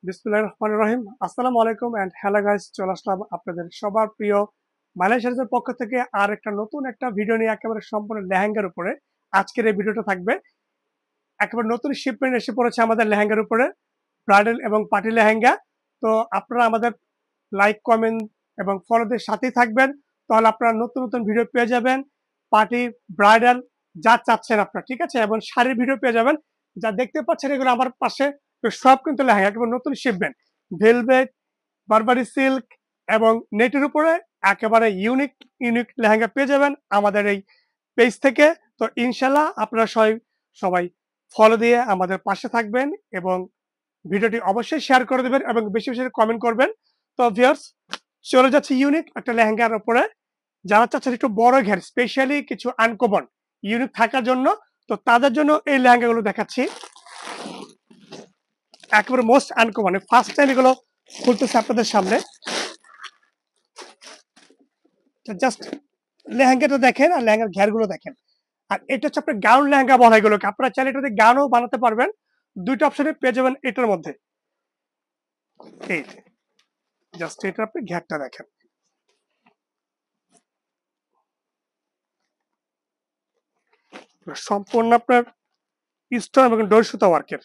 বিসমিল্লাহির রহমানির রহিম। আসসালামু আলাইকুম এন্ড হ্যালো গাইস, চলে আসলাম আপনাদের সবার প্রিয় মালয়েশিয়ার পক্ষ থেকে আর একটা নতুন একটা ভিডিও নিয়ে একেবারে সম্পূর্ণ লেহেঙ্গার উপরে। আজকের এই ভিডিওটা থাকবে একেবারে নতুন শিপমেন্ট এসে পড়েছে আমাদের লেহেঙ্গার উপরে, ব্রাইডাল এবং পার্টি লেহেঙ্গা। তো আপনারা আমাদের লাইক, কমেন্ট এবং ফলোদের সাথেই থাকবেন, তাহলে আপনারা নতুন নতুন ভিডিও পেয়ে যাবেন। পার্টি, ব্রাইডাল যা চাচ্ছেন আপনারা, ঠিক আছে, এবং শাড়ির ভিডিও পেয়ে যাবেন। যা দেখতে পাচ্ছেন এগুলো আমার পাশে সব কিন্তু লেহেঙ্গা, একেবারে নতুন শিপমেন্ট, ভেলভেট, বারবারি সিল্ক এবং নেটের উপরে একেবারে ইউনিক ইউনিক লেহেঙ্গা পেয়ে যাবেন আমাদের এই পেজ থেকে। তো ইনশাল্লাহ আপনারা সবাই ফলো দিয়ে আমাদের পাশে থাকবেন এবং ভিডিওটি অবশ্যই শেয়ার করে দেবেন এবং বেশি বেশি কমেন্ট করবেন। তো ভিউয়ার্স, চলে যাচ্ছে ইউনিক একটা লেহেঙ্গার উপরে। যারা চাচ্ছেন একটু বড় ঘের, স্পেশালি কিছু আনকমন ইউনিক থাকার জন্য, তো তাদের জন্য এই লেহেঙ্গাগুলো দেখাচ্ছি। একেবারে মোস্ট আনকমন, ফার্স্ট টাইম এগুলো খুলতেছে আপনাদের সামনে। জাস্ট লেহেঙ্গাটা দেখেন আর লেহেঙ্গার ঘেরগুলো দেখেন। আর এটা হচ্ছে আপনার গাউন লেহেঙ্গা বলা হয় এগুলোকে। আপনারা চাইলে এটাতে গাউনও বানাতে পারবেন, দুইটা অপশনে পেয়ে যাবেন এটার মধ্যে। এই জাস্ট এটা আপনি ঘেরটা দেখেন, সম্পূর্ণ আপনার স্টোন এবং ডোর সুতা ওয়ার্কের,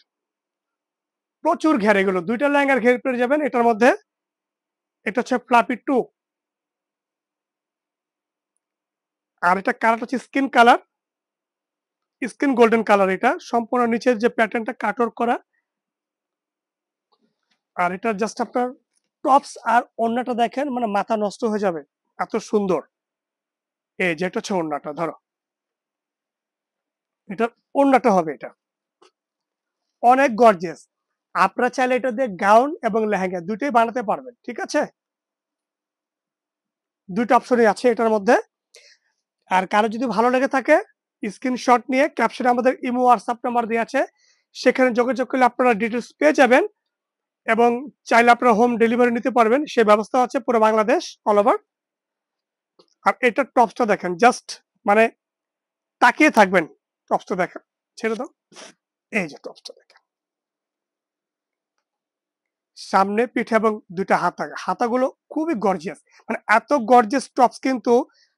প্রচুর ঘের এগুলো। দুইটা লেহেঙ্গার ঘের পেয়ে যাবেন এটার মধ্যে। এটা হচ্ছে ফ্লাপি 2, আর এটা কালার হচ্ছে skin colour, skin golden colour. এটা সম্পূর্ণ নিচের যে প্যাটার্নটা কাটওয়ার্ক করা, আর এটা জাস্ট আপনার টপস আর ওড়নাটা দেখেন, মানে মাথা নষ্ট হয়ে যাবে, এত সুন্দর। এই যে এটা হচ্ছে ওড়নাটা, ধরো এটা ওড়নাটা হবে, এটা অনেক গর্জিয়াস। আপনারা চাইলে এটা দিয়ে গাউন এবং লেহেঙ্গা দুটোই বানাতে পারবেন, ঠিক আছে। দুইটা অপশনই আছে এটার মধ্যে। আর কারো যদি ভালো লেগে থাকে, স্ক্রিনশট নিয়ে ক্যাপশনে আমাদের ইমো হোয়াটসঅ্যাপ নাম্বার দেওয়া আছে, সেখানে যোগাযোগ করলে আপনারা ডিটেলস পেয়ে যাবেন এবং চাইলে আপনারা হোম ডেলিভারি নিতে পারবেন, সে ব্যবস্থা আছে পুরো বাংলাদেশ, অল ওভার। আর এটার টপসটা দেখেন, জাস্ট মানে তাকিয়ে থাকবেন। টপসটা দেখেন, ছেড়ে দাও। এই যে টপসটা দেখেন, সামনে পিঠে এবং দুইটা হাতা, হাতাগুলো খুবই গর্জিয়াস, মানে এত গর্জিয়াস টপস কিন্তু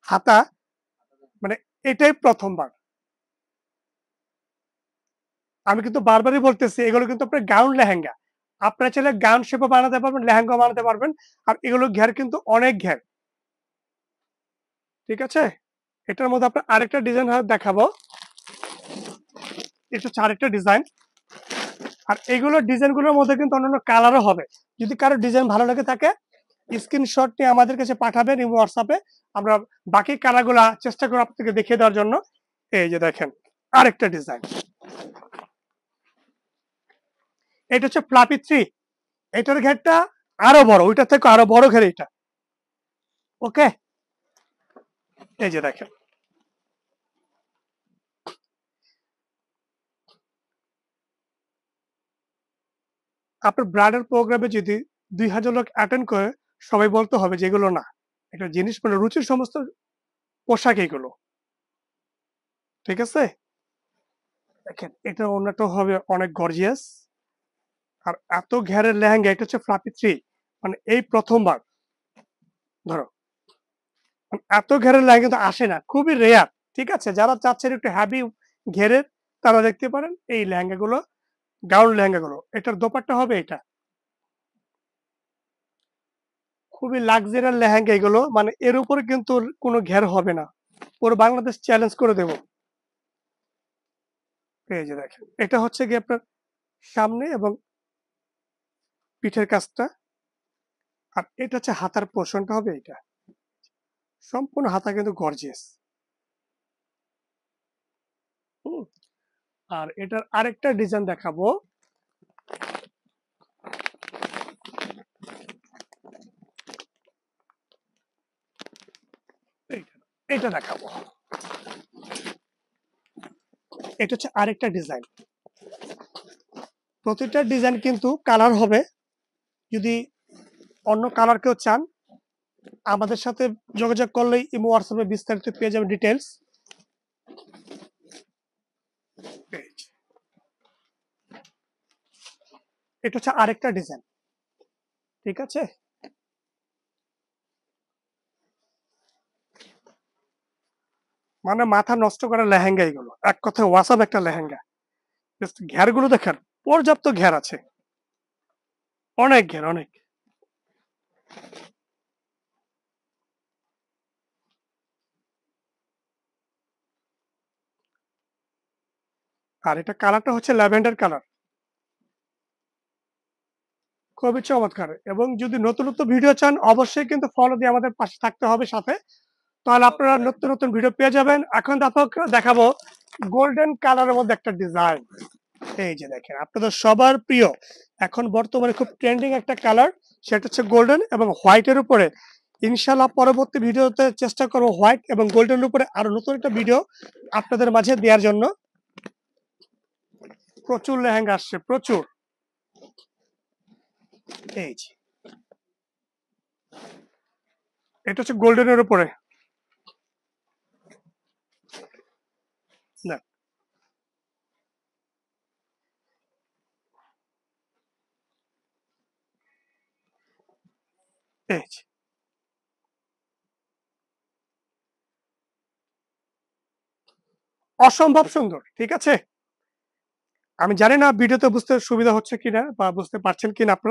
হাতা, মানে এটাই প্রথমবার। আমি কিন্তু বারবারই বলতেছি এগুলো কিন্তু আপনার গাউন লেহেঙ্গা। আপনারা চাইলে গাউন শেপও বানাতে পারবেন, লেহেঙ্গা বানাতে পারবেন। আর এগুলো ঘের কিন্তু অনেক ঘের, ঠিক আছে। এটার মধ্যে আপনার আরেকটা ডিজাইন দেখাবো, এটা হচ্ছে আরেকটা ডিজাইন। আর এগুলো ডিজাইনগুলোর মধ্যে কিন্তু অন্যান্য কালারও হবে। যদি কারো ডিজাইন ভালো লেগে থাকে, স্ক্রিনশট নিয়ে আমাদের কাছে পাঠাবেন এবং হোয়াটসঅ্যাপে, আমরা বাকি কালারগুলা চেষ্টা করব আপনাদেরকে দেখিয়ে দেওয়ার জন্য। এই যে দেখেন আরেকটা ডিজাইন, এটা হচ্ছে ফ্লাপি 3। এটার ঘেরটা আরো বড়, ওইটা থেকে আরো বড় ঘের এটা। ওকে, এই যে দেখেন, আপনার ব্রাইডাল প্রোগ্রামে যদি 2000 লোক অ্যাটেন্ড করে, সবাই বলতে হবে যে এগুলো না, একটা জিনিস মানে রুচির সমস্ত পোশাক এগুলো, ঠিক আছে। দেখেন এটা অন্যটা হবে অনেক গর্জিয়াস। আর এত ঘেরের লেহেঙ্গা, এটা হচ্ছে ফ্লাপি 3, মানে এই প্রথমবার। ধরো এত ঘেরের লেহেঙ্গা কিন্তু আসে না, খুবই রেয়ার, ঠিক আছে। যারা চাচ্ছেন একটু হ্যাভি ঘেরের, তারা দেখতে পারেন এই লেহেঙ্গাগুলো, গাউন লেহেঙ্গাগুলো। এটার দোপাট্টা হবে এটা, খুবই লাক্সারিয়াস লেহেঙ্গা এগুলো, মানে এর উপরে কিন্তু কোনো ঘের হবে না। পুরো বাংলাদেশ চ্যালেঞ্জ করে দেব। এই যে দেখেন, এটা হচ্ছে গিয়ে আপনার সামনে এবং পিঠের কাজটা। আর এটা হচ্ছে হাতার পোর্শনটা হবে এটা, সম্পূর্ণ হাতা কিন্তু গর্জিয়াস। আর এটার আরেকটা ডিজাইন দেখাবো, এটা দেখাবো। এটা হচ্ছে আরেকটা ডিজাইন। প্রতিটা ডিজাইন কিন্তু কালার হবে। যদি অন্য কালার কেউ চান, আমাদের সাথে যোগাযোগ করলেই ইমো হোয়াটসঅ্যাপে বিস্তারিত পেয়ে যাবেন ডিটেলস। এটা হচ্ছে আরেকটা ডিজাইন, ঠিক আছে? মানে মাথা নষ্ট করা লেহেঙ্গা এগুলো। এক কথায় ওয়াসাব একটা লেহেঙ্গা। জাস্ট ঘেরগুলো দেখেন, পর্যাপ্ত ঘের আছে। অনেক ঘের, অনেক। আর এটা কালারটা হচ্ছে ল্যাভেন্ডার কালার। খুবই চমৎকার। এবং যদি নতুন ভিডিও চান অবশ্যই কিন্তু ফলো দিয়ে আমাদের পাশে থাকতে হবে সাথে। তাহলে আপনারা নতুন ভিডিও পেয়ে যাবেন। এখন দেখাবো গোল্ডেন কালারের মধ্যে একটা ডিজাইন। এই যে দেখেন আপনাদের সবার প্রিয়, এখন বর্তমানে খুব ট্রেন্ডিং একটা কালার, সেটা হচ্ছে গোল্ডেন এবং হোয়াইটের উপরে। ইনশাআল্লাহ পরবর্তী ভিডিওতে চেষ্টা করব হোয়াইট এবং গোল্ডেনের উপরে আরো নতুন একটা ভিডিও আপনাদের মাঝে দেওয়ার জন্য। প্রচুর লেহেঙ্গা আসছে, প্রচুর। এই যে এটা হচ্ছে গোল্ডেনের উপরে। না, এই যে অসম্ভব সুন্দর, ঠিক আছে? আমি জানি না ভিডিওতে বুঝতে সুবিধা হচ্ছে কিনা বা বুঝতে পারছেন কিনা আপনারা।